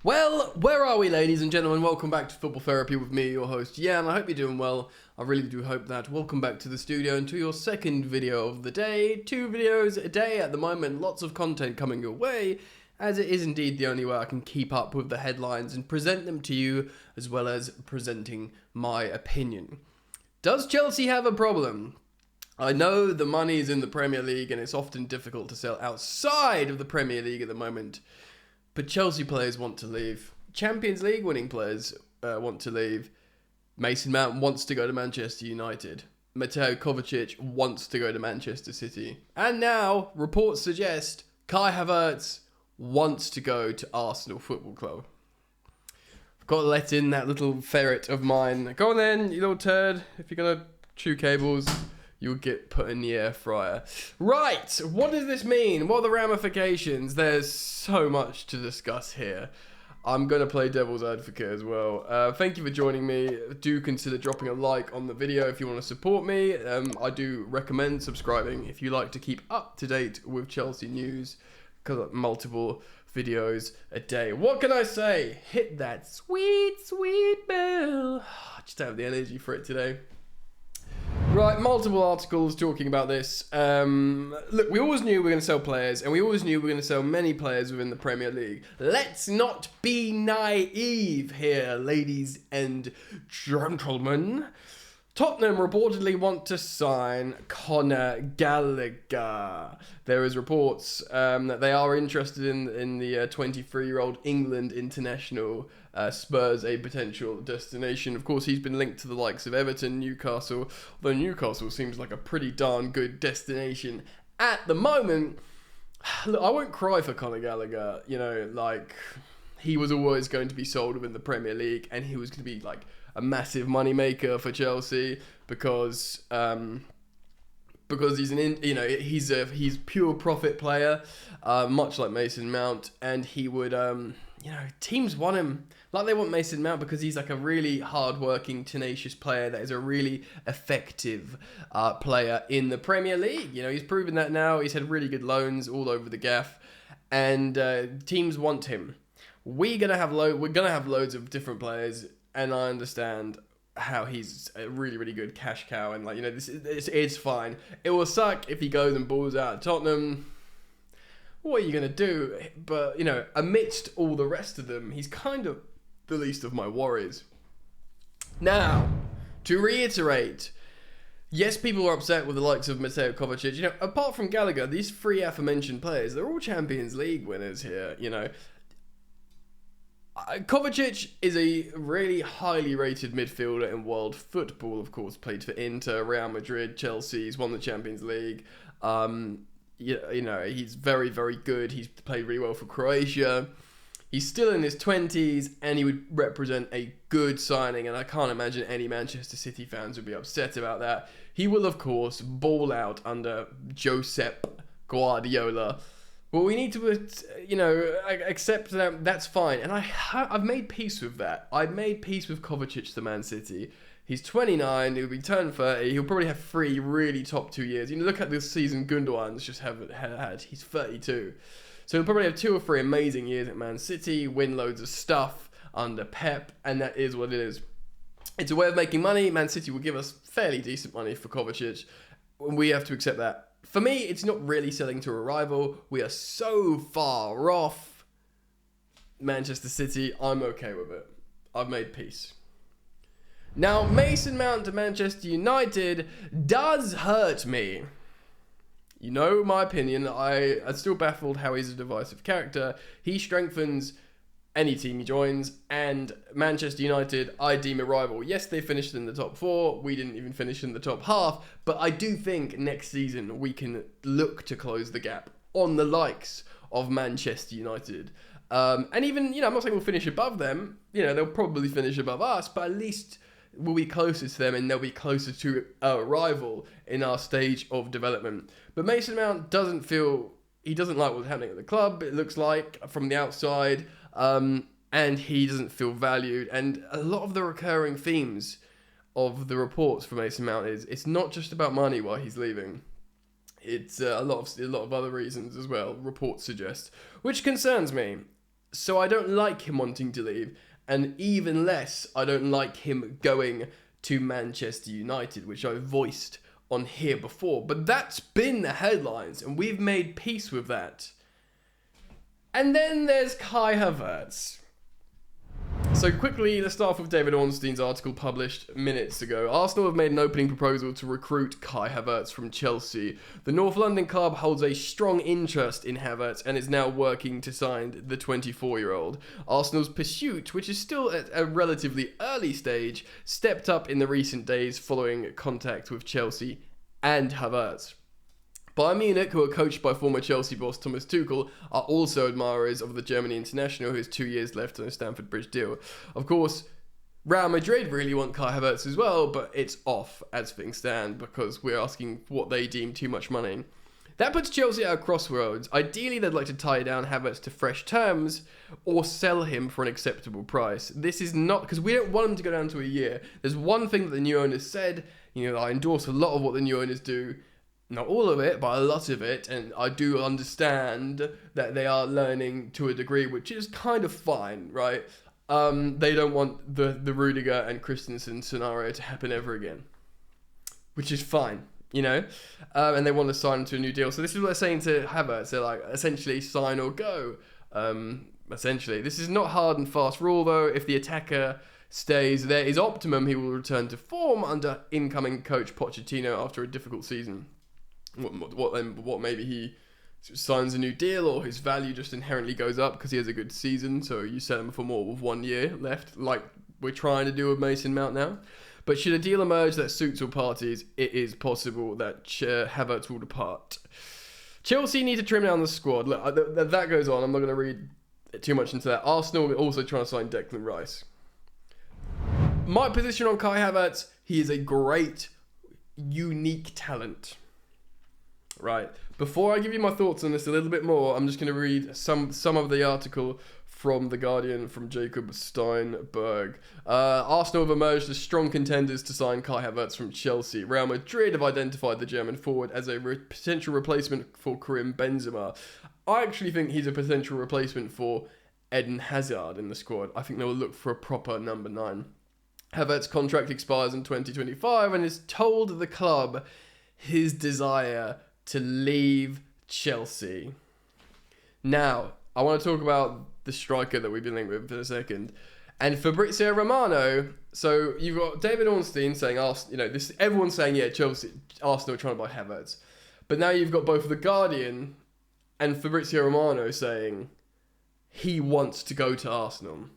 Well, where are we, ladies and gentlemen? Welcome back to Football Therapy with me, your host, Jan. I hope you're doing well. I really do hope that. Welcome back to the studio and to your second video of the day. 2 videos a day at the moment. Lots of content coming your way, as it is indeed the only way I can keep up with the headlines and present them to you, as well as presenting my opinion. Does Chelsea have a problem? I know the money is in the Premier League and it's often difficult to sell outside of the Premier League at the moment. But Chelsea players want to leave. Champions League winning players want to leave. Mason Mount wants to go to Manchester United. Mateo Kovacic wants to go to Manchester City. And now, reports suggest Kai Havertz wants to go to Arsenal Football Club. I've got to let in that little ferret of mine. Go on then, you little turd. If you're going to chew cables, you'll get put in the air fryer. Right, what does this mean? What are the ramifications? There's so much to discuss here. I'm going to play devil's advocate as well. Thank you for joining me. Do consider dropping a like on the video if you want to support me. I do recommend subscribing if you like to keep up to date with Chelsea news, because multiple videos a day. What can I say? Hit that sweet, sweet bell. I just don't have the energy for it today. Right, multiple articles talking about this. Look, we always knew we were going to sell players, and we always knew we were going to sell many players within the Premier League. Let's not be naive here, ladies and gentlemen. Tottenham reportedly want to sign Conor Gallagher. There is reports that they are interested in the 23-year-old England international. Spurs a potential destination. Of course, he's been linked to the likes of Everton, Newcastle, though Newcastle seems like a pretty darn good destination at the moment. Look, I won't cry for Conor Gallagher. You know, like, he was always going to be sold within the Premier League, and he was going to be like a massive money maker for Chelsea because he's he's pure profit player, much like Mason Mount, and he would teams want him like they want Mason Mount because he's like a really hard-working, tenacious player that is a really effective player in the Premier League. You know, he's proven that now. He's had really good loans all over the gaff, and teams want him. We're gonna have loads of different players, and I understand how he's a really, really good cash cow, and this is fine. It will suck if he goes and balls out at Tottenham. What are you going to do? But, amidst all the rest of them, he's kind of the least of my worries. Now, to reiterate, yes, people are upset with the likes of Mateo Kovacic. Apart from Gallagher, these 3 aforementioned players, they're all Champions League winners here, Kovacic is a really highly rated midfielder in world football, of course. Played for Inter, Real Madrid, Chelsea. He's won the Champions League. He's very, very good. He's played really well for Croatia. He's still in his 20s, and he would represent a good signing, and I can't imagine any Manchester City fans would be upset about that. He will, of course, ball out under Josep Guardiola. Well, we need to, accept that that's fine. And I've made peace with that. I've made peace with Kovacic to Man City. He's 29, he'll be turned 30, he'll probably have 3 really top 2 years. Look at this season Gundogan's just had. He's 32. So he'll probably have 2 or 3 amazing years at Man City, win loads of stuff under Pep, and that is what it is. It's a way of making money. Man City will give us fairly decent money for Kovacic. We have to accept that. For me, it's not really selling to a rival. We are so far off Manchester City. I'm okay with it. I've made peace. Now, Mason Mount to Manchester United does hurt me. You know my opinion. I'm still baffled how he's a divisive character. He strengthens any team he joins, and Manchester United, I deem a rival. Yes, they finished in the top 4. We didn't even finish in the top half, but I do think next season we can look to close the gap on the likes of Manchester United. And even, I'm not saying we'll finish above them. They'll probably finish above us, but at least we'll be closer to them, and they'll be closer to a rival in our stage of development. But Mason Mount doesn't like what's happening at the club, it looks like, from the outside. And he doesn't feel valued. And a lot of the recurring themes of the reports for Mason Mount is it's not just about money why he's leaving. It's a lot of other reasons as well, reports suggest, which concerns me. So I don't like him wanting to leave, and even less, I don't like him going to Manchester United, which I voiced on here before. But that's been the headlines, and we've made peace with that. And then there's Kai Havertz. So quickly, let's start off with David Ornstein's article published minutes ago. Arsenal have made an opening proposal to recruit Kai Havertz from Chelsea. The North London club holds a strong interest in Havertz and is now working to sign the 24-year-old. Arsenal's pursuit, which is still at a relatively early stage, stepped up in the recent days following contact with Chelsea and Havertz. Bayern Munich, who are coached by former Chelsea boss Thomas Tuchel, are also admirers of the German international who has 2 years left on a Stamford Bridge deal. Of course, Real Madrid really want Kai Havertz as well, but it's off as things stand because we're asking what they deem too much money. That puts Chelsea at a crossroads. Ideally, they'd like to tie down Havertz to fresh terms or sell him for an acceptable price. This is not, because we don't want him to go down to a year. There's one thing that the new owners said, I endorse a lot of what the new owners do. Not all of it, but a lot of it, and I do understand that they are learning to a degree, which is kind of fine, right? They don't want the Rudiger and Christensen scenario to happen ever again, which is fine, and they want to sign to a new deal. So this is what they're saying to Havertz. They're like, essentially, sign or go. Essentially, this is not hard and fast rule, though. If the attacker stays there is optimum, he will return to form under incoming coach Pochettino after a difficult season. What maybe he signs a new deal, or his value just inherently goes up because he has a good season, so you sell him for more with 1 year left, like we're trying to do with Mason Mount now. But should a deal emerge that suits all parties, it is possible that Havertz will depart. Chelsea need to trim down the squad. Look, that goes on. I'm not going to read too much into that. Arsenal are also trying to sign Declan Rice. My position on Kai Havertz, he is a great, unique talent. Right. Before I give you my thoughts on this a little bit more, I'm just going to read some of the article from The Guardian from Jacob Steinberg. Arsenal have emerged as strong contenders to sign Kai Havertz from Chelsea. Real Madrid have identified the German forward as a potential replacement for Karim Benzema. I actually think he's a potential replacement for Eden Hazard in the squad. I think they will look for a proper number 9. Havertz's contract expires in 2025 and has told the club his desire to leave Chelsea. Now, I want to talk about the striker that we've been linked with for a second. And Fabrizio Romano, so you've got David Ornstein saying, everyone's saying, Chelsea, Arsenal are trying to buy Havertz. But now you've got both The Guardian and Fabrizio Romano saying he wants to go to Arsenal.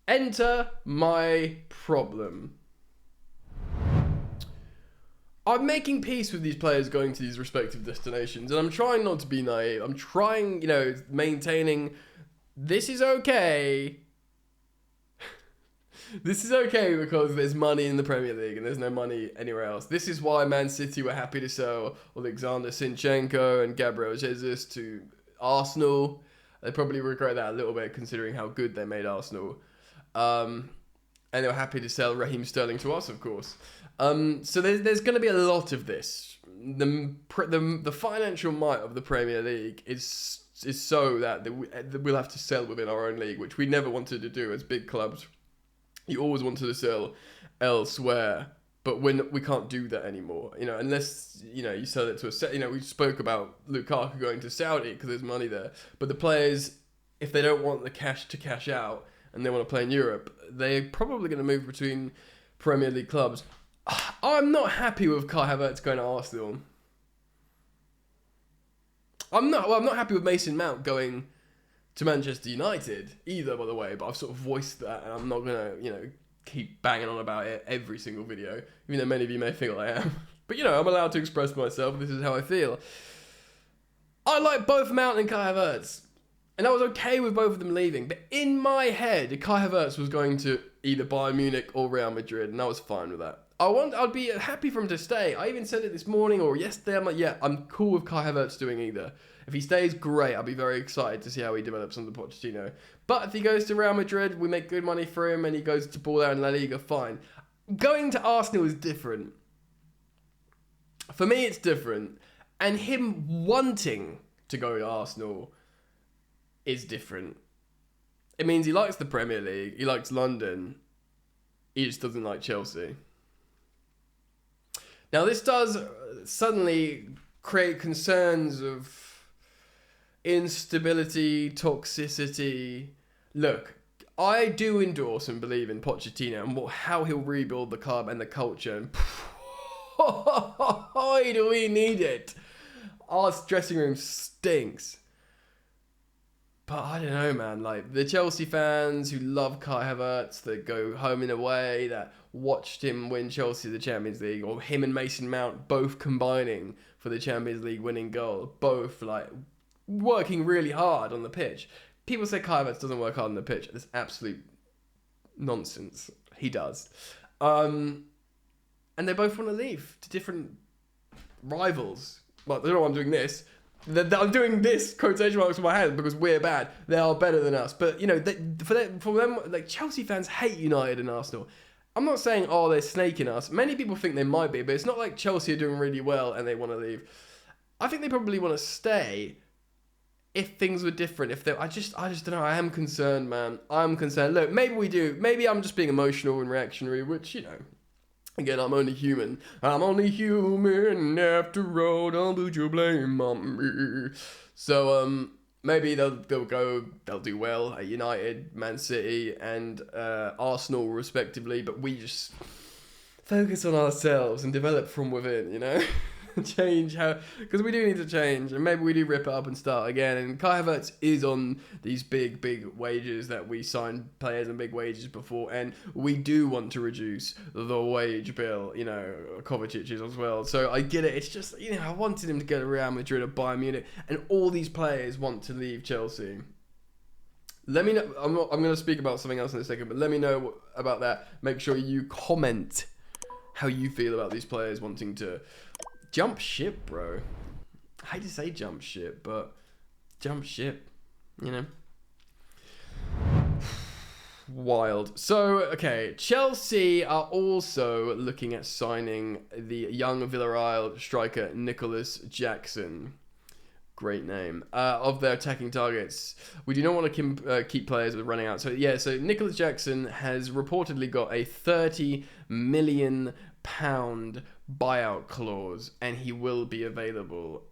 Enter my problem. I'm making peace with these players going to these respective destinations, and I'm trying not to be naive. I'm trying, maintaining this is okay. This is okay because there's money in the Premier League and there's no money anywhere else. This is why Man City were happy to sell Alexander Zinchenko and Gabriel Jesus to Arsenal. They probably regret that a little bit considering how good they made Arsenal. And they were happy to sell Raheem Sterling to us, of course. So there's going to be a lot of this. The financial might of the Premier League is so that we'll have to sell within our own league, which we never wanted to do as big clubs. You always wanted to sell elsewhere, but we can't do that anymore. Unless you sell it to a we spoke about Lukaku going to Saudi because there's money there. But the players, if they don't want the cash to cash out and they want to play in Europe, they're probably going to move between Premier League clubs. I'm not happy with Kai Havertz going to Arsenal. I'm not happy with Mason Mount going to Manchester United either, by the way, but I've sort of voiced that and I'm not going to, keep banging on about it every single video, even though many of you may think I am. But, I'm allowed to express myself. This is how I feel. I like both Mount and Kai Havertz. And I was okay with both of them leaving. But in my head, Kai Havertz was going to either Bayern Munich or Real Madrid, and I was fine with that. I'd be happy for him to stay. I even said it this morning or yesterday. I'm like, I'm cool with Kai Havertz doing either. If he stays, great. I'll be very excited to see how he develops under Pochettino. But if he goes to Real Madrid, we make good money for him, and he goes to ball out in La Liga, fine. Going to Arsenal is different. For me, it's different. And him wanting to go to Arsenal is different. It means he likes the Premier League, he likes London, he just doesn't like Chelsea. Now, this does suddenly create concerns of instability, toxicity. Look, I do endorse and believe in Pochettino and how he'll rebuild the club and the culture. And boy, do we need it. Our dressing room stinks. But I don't know, man. Like, the Chelsea fans who love Kai Havertz, that go home and away, that watched him win Chelsea the Champions League, or him and Mason Mount both combining for the Champions League winning goal, both like working really hard on the pitch. People say Kai Havertz doesn't work hard on the pitch. That's absolute nonsense. He does. And they both want to leave to different rivals. Well, they don't know why I'm doing this. I'm doing this quotation marks with my hand because we're bad. They are better than us. But, you know, for them, like, Chelsea fans hate United and Arsenal. I'm not saying, oh, they're snaking us. Many people think they might be, but it's not like Chelsea are doing really well and they want to leave. I think they probably want to stay if things were different. I just don't know. I am concerned, man. I'm concerned. Look, maybe we do. Maybe I'm just being emotional and reactionary, which, you know, again, I'm only human. I'm only human after all. Don't put your blame on me. So, maybe they'll do well at United, Man City, and Arsenal, respectively. But we just focus on ourselves and develop from within, you know? Change because we do need to change, and maybe we do rip it up and start again. And Kai Havertz is on these big wages that we signed players on big wages before, and we do want to reduce the wage bill. You know, Kovacic is as well. So I get it. It's just, you know, I wanted him to go to Real Madrid or Bayern Munich, and all these players want to leave Chelsea. Let me know. I'm going to speak about something else in a second, but let me know about that. Make sure you comment how you feel about these players wanting to jump ship, bro. I hate to say jump ship, but jump ship, you know? Wild. So, okay, Chelsea are also looking at signing the young Villarreal striker Nicholas Jackson. Great name. Of their attacking targets. We do not want to keep players running out. So, yeah, so Nicholas Jackson has reportedly got a £30 million buyout clause, and he will be available.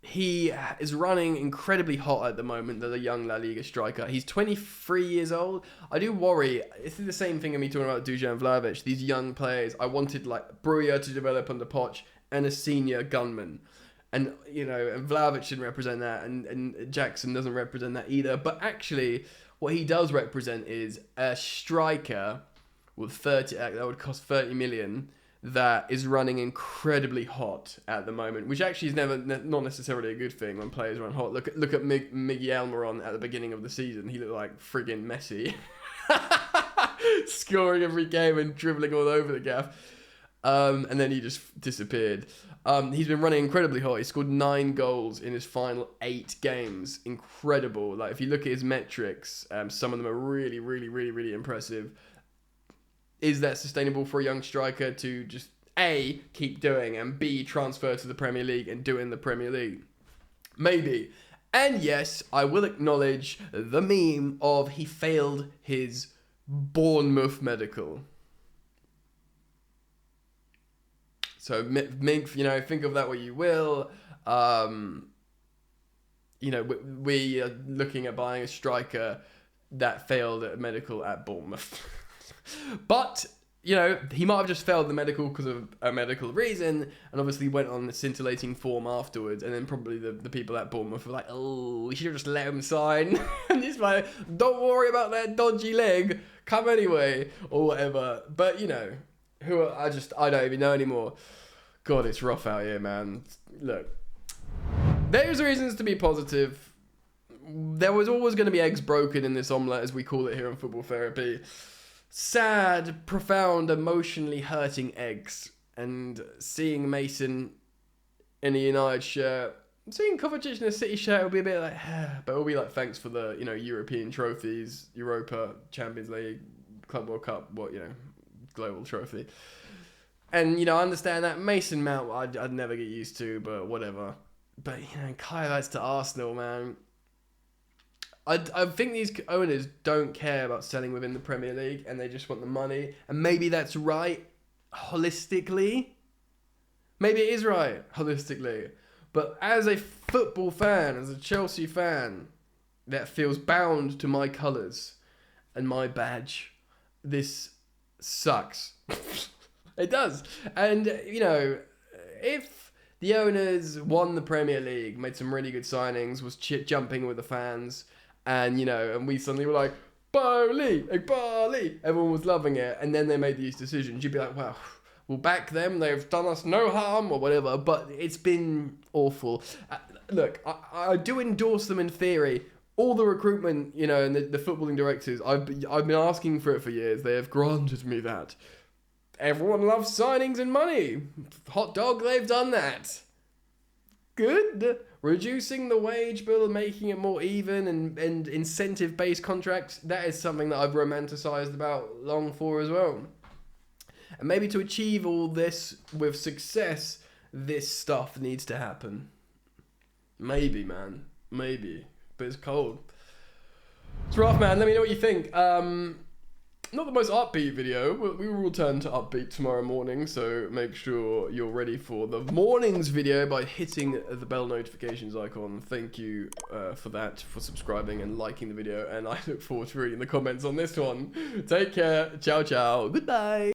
He is running incredibly hot at the moment. They're the young La Liga striker. He's 23 years old. I do worry. It's the same thing of me talking about Dusan Vlahovic. These young players. I wanted like Breuer to develop under Poch and a senior gunman. And, you know, and Vlahovic should represent that, and Jackson doesn't represent that either. But actually, what he does represent is a striker with that would cost 30 million, that is running incredibly hot at the moment, which actually is not necessarily a good thing when players run hot. Look at Miguel Almiron at the beginning of the season. He looked like friggin' Messi, scoring every game and dribbling all over the gaff. And then he just disappeared. He's been running incredibly hot. He scored 9 goals in his final 8 games. Incredible. Like, if you look at his metrics, some of them are really, really, really, really impressive. Is that sustainable for a young striker to just A, keep doing, and B, transfer to the Premier League and do it in the Premier League? Maybe. And yes, I will acknowledge the meme of he failed his Bournemouth medical. So, you know, think of that what you will. You know, we are looking at buying a striker that failed at medical at Bournemouth. But, you know, he might have just failed the medical because of a medical reason, and obviously went on the scintillating form afterwards, and then probably the people at Bournemouth were like, oh, we should have just let him sign. And he's like, don't worry about that dodgy leg, come anyway, or whatever. But, you know, I don't even know anymore. God, it's rough out here, man. Look, there's reasons to be positive. There was always going to be eggs broken in this omelette, as we call it here on Football Therapy. Sad, profound, emotionally hurting eggs. And seeing Mason in a United shirt, seeing Kovacic in a City shirt will be a bit like, but it'll be like, thanks for the, you know, European trophies, Europa, Champions League, Club World Cup, global trophy. And, you know, I understand that. Mason Mount, I'd never get used to, but whatever. But, you know, Havertz to Arsenal, man. I think these owners don't care about selling within the Premier League and they just want the money. And maybe that's right holistically. Maybe it is right holistically. But as a football fan, as a Chelsea fan that feels bound to my colours and my badge, this sucks. It does. And, you know, if the owners won the Premier League, made some really good signings, was jumping with the fans, and, you know, and we suddenly were like, Bowley, Bowley. Everyone was loving it. And then they made these decisions. You'd be like, wow, we'll back them. They've done us no harm or whatever. But it's been awful. Look, I do endorse them in theory. All the recruitment, you know, and the footballing directors, I've been asking for it for years. They have granted me that. Everyone loves signings and money. Hot dog, they've done that. Good. Reducing the wage bill and making it more even and incentive-based contracts, that is something that I've romanticised about long for as well. And maybe to achieve all this with success, this stuff needs to happen. Maybe, man. Maybe. But it's cold. It's rough, man. Let me know what you think. Not the most upbeat video, but we will return to upbeat tomorrow morning, so make sure you're ready for the morning's video by hitting the bell notifications icon. Thank you for that, for subscribing and liking the video, and I look forward to reading the comments on this one. Take care. Ciao, ciao. Goodbye.